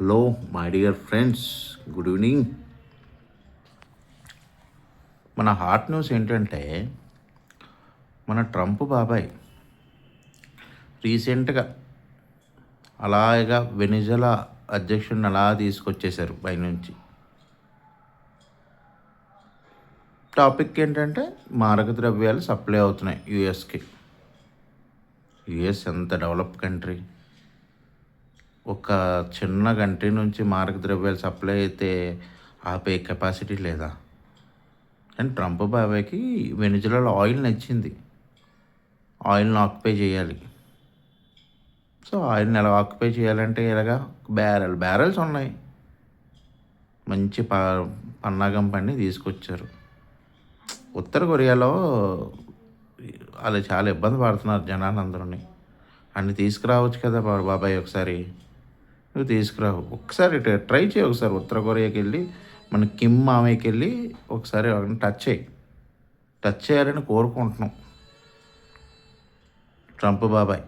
Hello my dear friends, good evening. మన hot news ఏంటంటే, మన ట్రంప్ బాబాయ్ రీసెంట్గా అలాగా వెనిజులా అధ్యక్షుడిని అలా తీసుకొచ్చేశారు పైనుంచి. టాపిక్ ఏంటంటే మారక ద్రవ్యాలు సప్లై అవుతున్నాయి యుఎస్కి. యుఎస్ ఎంత డెవలప్ కంట్రీ, ఒక చిన్న కంట్రీ నుంచి మారక ద్రవ్యాలు సప్లై అయితే ఆపే కెపాసిటీ లేదా? అండ్ ట్రంప్ బాబాయ్కి వెనిజులాలో ఆయిల్ నచ్చింది, ఆయిల్ని ఆక్యుపై చేయాలి. సో ఆయిల్ని ఎలా ఆక్యుపై చేయాలంటే ఎలాగా, బ్యారెల్స్ ఉన్నాయి, మంచి పన్నాగం పని తీసుకొచ్చారు. ఉత్తర కొరియాలో వాళ్ళు చాలా ఇబ్బంది పడుతున్నారు జనాలందరూని. అన్ని తీసుకురావచ్చు కదా బాబాయ్, ఒకసారి నువ్వు తీసుకురావు. ఒకసారి ట్రై చేయి, ఒకసారి ఉత్తర కొరియాకి వెళ్ళి మన కిమ్ మామయ్యకి వెళ్ళి ఒకసారి టచ్ చేయాలని కోరుకుంటున్నాం ట్రంప్ బాబాయ్.